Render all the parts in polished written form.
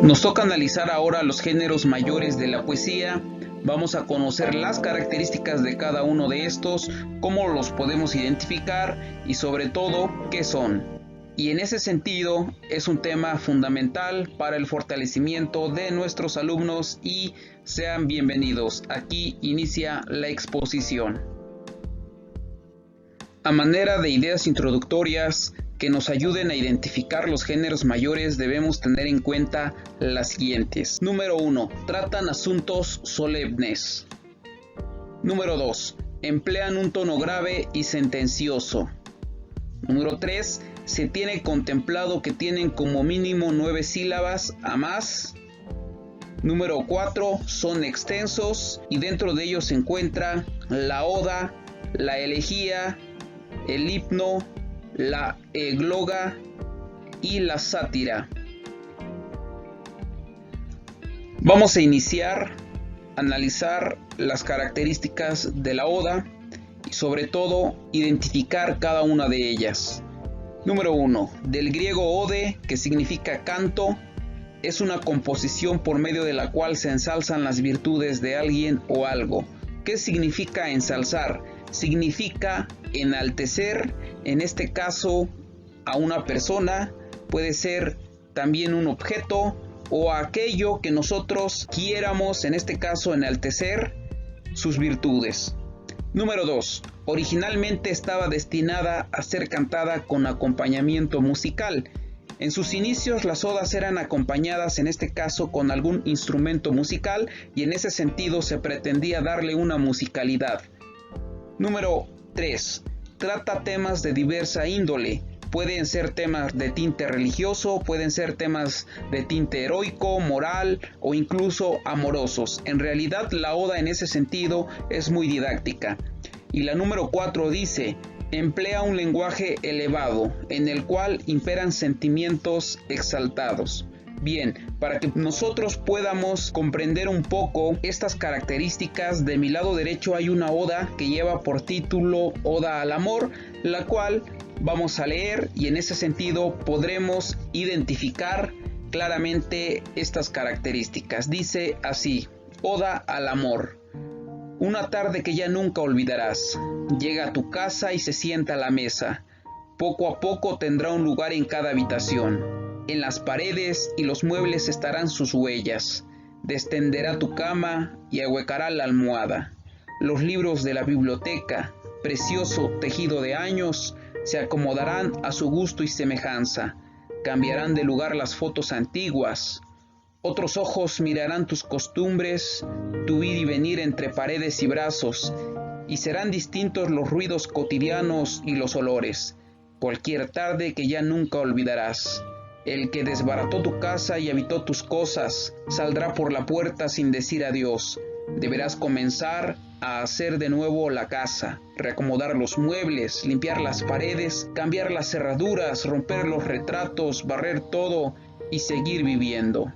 Nos toca analizar ahora los géneros mayores de la poesía. Vamos a conocer las características de cada uno de estos, cómo los podemos identificar y sobre todo qué son. Y en ese sentido es un tema fundamental para el fortalecimiento de nuestros alumnos y sean bienvenidos. Aquí inicia la exposición. A manera de ideas introductorias que nos ayuden a identificar los géneros mayores, debemos tener en cuenta las siguientes. Número 1. Tratan asuntos solemnes. Número 2. Emplean un tono grave y sentencioso. Número 3. Se tiene contemplado que tienen como mínimo 9 sílabas a más. Número 4. Son extensos y dentro de ellos se encuentra la oda, la elegía, el himno, la egloga y la sátira. Vamos a iniciar a analizar las características de la oda y sobre todo identificar cada una de ellas. Número 1. Del griego ode, que significa canto, es una composición por medio de la cual se ensalzan las virtudes de alguien o algo. ¿Qué significa ensalzar? Significa enaltecer, en este caso a una persona, puede ser también un objeto o aquello que nosotros quiéramos, en este caso enaltecer sus virtudes. Número 2. Originalmente estaba destinada a ser cantada con acompañamiento musical. En sus inicios las odas eran acompañadas en este caso con algún instrumento musical y en ese sentido se pretendía darle una musicalidad. Número 3. Trata temas de diversa índole. Pueden ser temas de tinte religioso, pueden ser temas de tinte heroico, moral o incluso amorosos. En realidad la oda en ese sentido es muy didáctica. Y la número 4 dice: emplea un lenguaje elevado en el cual imperan sentimientos exaltados. Bien, para que nosotros podamos comprender un poco estas características, de mi lado derecho hay una oda que lleva por título Oda al Amor, la cual vamos a leer y en ese sentido podremos identificar claramente estas características. Dice así: Oda al Amor. Una tarde que ya nunca olvidarás, llega a tu casa y se sienta a la mesa. Poco a poco tendrá un lugar en cada habitación. En las paredes y los muebles estarán sus huellas. Destenderá tu cama y ahuecará la almohada. Los libros de la biblioteca, precioso tejido de años, se acomodarán a su gusto y semejanza. Cambiarán de lugar las fotos antiguas. Otros ojos mirarán tus costumbres, tu ir y venir entre paredes y brazos, y serán distintos los ruidos cotidianos y los olores. Cualquier tarde que ya nunca olvidarás. El que desbarató tu casa y habitó tus cosas, saldrá por la puerta sin decir adiós. Deberás comenzar a hacer de nuevo la casa, reacomodar los muebles, limpiar las paredes, cambiar las cerraduras, romper los retratos, barrer todo y seguir viviendo.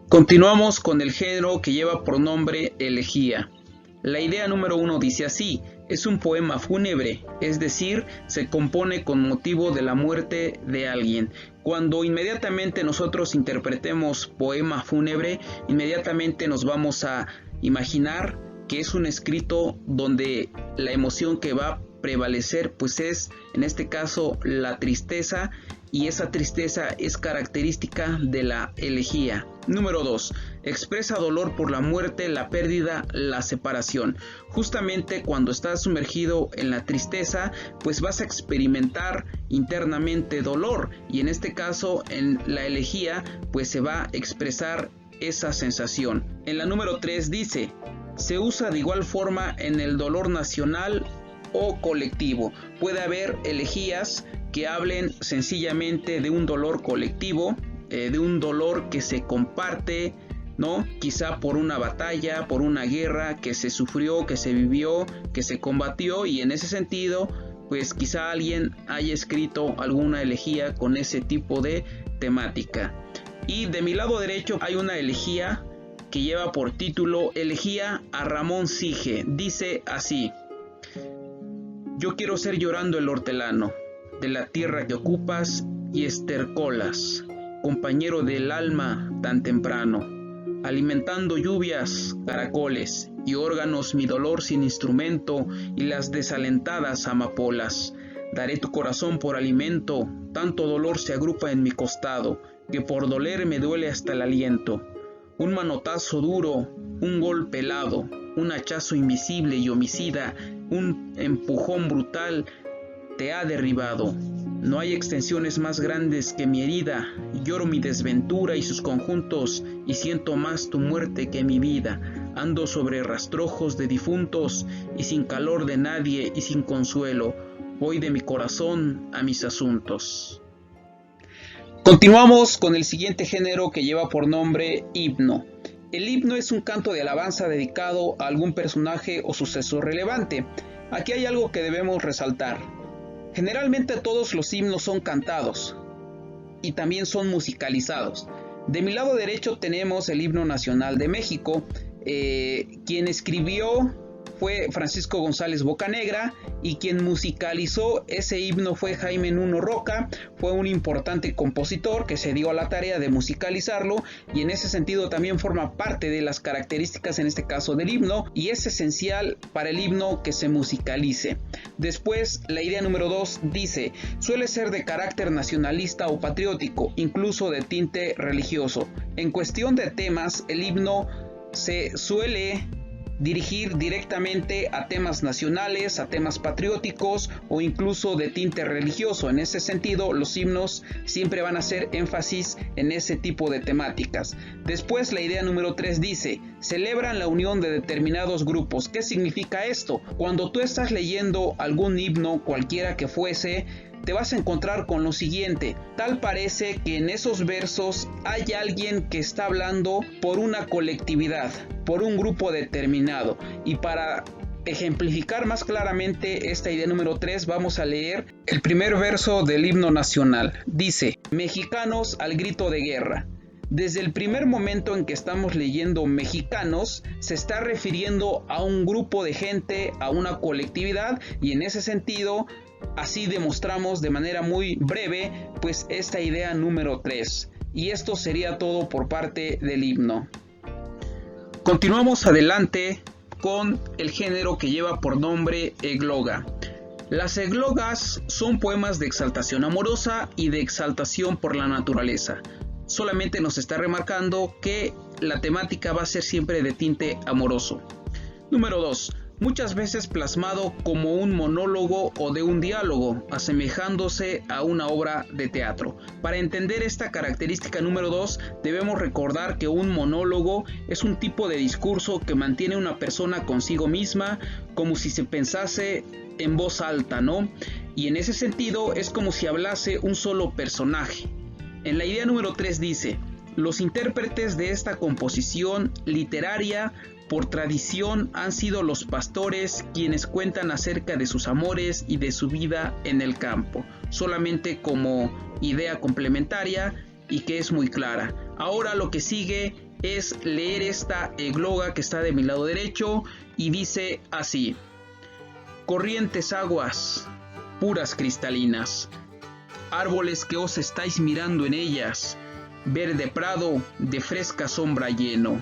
Continuamos con el género que lleva por nombre elegía. La idea número 1 dice así: es un poema fúnebre, es decir, se compone con motivo de la muerte de alguien. Cuando inmediatamente nosotros interpretemos poema fúnebre, inmediatamente nos vamos a imaginar que es un escrito donde la emoción que va a prevalecer pues es, en este caso, la tristeza, y esa tristeza es característica de la elegía. Número 2. Expresa dolor por la muerte, la pérdida, la separación. Justamente cuando estás sumergido en la tristeza, pues vas a experimentar internamente dolor, y en este caso en la elegía pues se va a expresar esa sensación. En la número 3 dice: se usa de igual forma en el dolor nacional o colectivo. Puede haber elegías que hablen sencillamente de un dolor colectivo, de un dolor que se comparte, ¿no? Quizá por una batalla, por una guerra que se sufrió, que se vivió, que se combatió, y en ese sentido, pues quizá alguien haya escrito alguna elegía con ese tipo de temática. Y de mi lado derecho hay una elegía que lleva por título Elegía a Ramón Sige. Dice así: yo quiero ser llorando el hortelano de la tierra que ocupas y estercolas, compañero del alma tan temprano, alimentando lluvias, caracoles y órganos mi dolor sin instrumento y las desalentadas amapolas. Daré tu corazón por alimento, tanto dolor se agrupa en mi costado, que por doler me duele hasta el aliento. Un manotazo duro, un golpe helado, un hachazo invisible y homicida, un empujón brutal te ha derribado. No hay extensiones más grandes que mi herida, lloro mi desventura y sus conjuntos, y siento más tu muerte que mi vida. Ando sobre rastrojos de difuntos, y sin calor de nadie y sin consuelo, voy de mi corazón a mis asuntos. Continuamos con el siguiente género que lleva por nombre himno. El himno es un canto de alabanza dedicado a algún personaje o suceso relevante. Aquí hay algo que debemos resaltar. Generalmente todos los himnos son cantados y también son musicalizados. De mi lado derecho tenemos el himno nacional de México. Quien escribió fue Francisco González Bocanegra y quien musicalizó ese himno fue Jaime Nuno Roca. Fue un importante compositor que se dio a la tarea de musicalizarlo y en ese sentido también forma parte de las características en este caso del himno y es esencial para el himno que se musicalice. Después la idea número 2 dice: suele ser de carácter nacionalista o patriótico, incluso de tinte religioso. En cuestión de temas, el himno se suele dirigir directamente a temas nacionales, a temas patrióticos o incluso de tinte religioso. En ese sentido, los himnos siempre van a hacer énfasis en ese tipo de temáticas. Después, la idea número 3 dice: celebran la unión de determinados grupos. ¿Qué significa esto? Cuando tú estás leyendo algún himno, cualquiera que fuese, te vas a encontrar con lo siguiente: tal parece que en esos versos hay alguien que está hablando por una colectividad, por un grupo determinado. Y para ejemplificar más claramente esta idea número 3, vamos a leer el primer verso del himno nacional. Dice: mexicanos al grito de guerra. Desde el primer momento en que estamos leyendo mexicanos, se está refiriendo a un grupo de gente, a una colectividad, y en ese sentido así demostramos de manera muy breve pues esta idea número 3. Y esto sería todo por parte del himno. Continuamos adelante con el género que lleva por nombre egloga. Las eglogas son poemas de exaltación amorosa y de exaltación por la naturaleza. Solamente nos está remarcando que la temática va a ser siempre de tinte amoroso. Número 2. Muchas veces plasmado como un monólogo o de un diálogo, asemejándose a una obra de teatro. Para entender esta característica número 2, debemos recordar que un monólogo es un tipo de discurso que mantiene una persona consigo misma, como si se pensase en voz alta, ¿no? Y en ese sentido es como si hablase un solo personaje. En la idea número 3 dice: los intérpretes de esta composición literaria por tradición han sido los pastores, quienes cuentan acerca de sus amores y de su vida en el campo, solamente como idea complementaria y que es muy clara. Ahora lo que sigue es leer esta egloga que está de mi lado derecho y dice así: corrientes aguas, puras cristalinas, árboles que os estáis mirando en ellas, verde prado de fresca sombra lleno.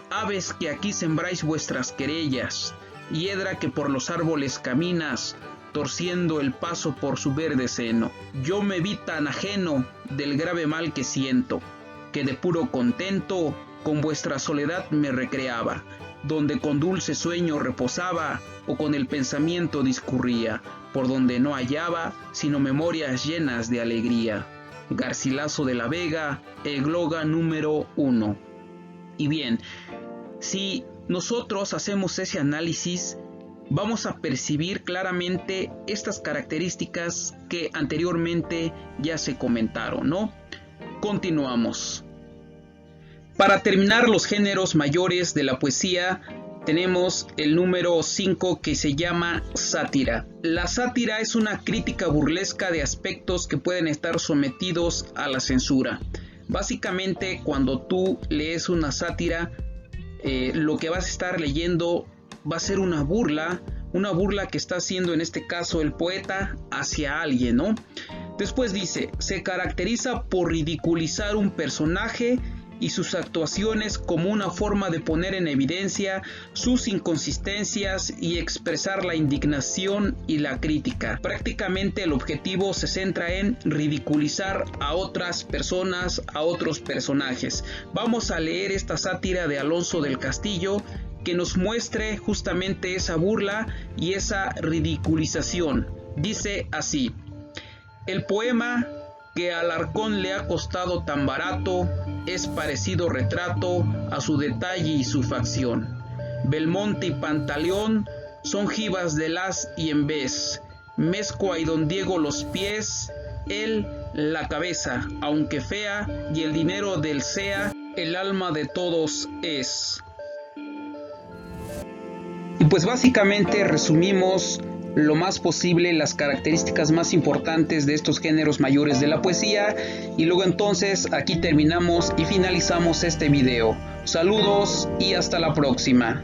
Aves que aquí sembráis vuestras querellas, hiedra que por los árboles caminas, torciendo el paso por su verde seno. Yo me vi tan ajeno del grave mal que siento, que de puro contento con vuestra soledad me recreaba, donde con dulce sueño reposaba, o con el pensamiento discurría, por donde no hallaba sino memorias llenas de alegría. Garcilaso de la Vega, egloga número 1. Y bien, si nosotros hacemos ese análisis, vamos a percibir claramente estas características que anteriormente ya se comentaron, ¿no? Continuamos. Para terminar los géneros mayores de la poesía, tenemos el número 5 que se llama sátira. La sátira es una crítica burlesca de aspectos que pueden estar sometidos a la censura. Básicamente, cuando tú lees una sátira, lo que vas a estar leyendo va a ser una burla que está haciendo en este caso el poeta hacia alguien, ¿no? Después dice, se caracteriza por ridiculizar un personaje y sus actuaciones como una forma de poner en evidencia sus inconsistencias y expresar la indignación y la crítica. Prácticamente el objetivo se centra en ridiculizar a otras personas, a otros personajes. Vamos a leer esta sátira de Alonso del Castillo que nos muestre justamente esa burla y esa ridiculización. Dice así: el poema que a Alarcón le ha costado tan barato es parecido retrato a su detalle y su facción. Belmonte y Pantaleón son jivas de las y en vez, Mezcua y don Diego los pies, él la cabeza, aunque fea, y el dinero del sea, el alma de todos es. Y pues básicamente resumimos lo más posible las características más importantes de estos géneros mayores de la poesía, y luego entonces aquí terminamos y finalizamos este video. Saludos y hasta la próxima.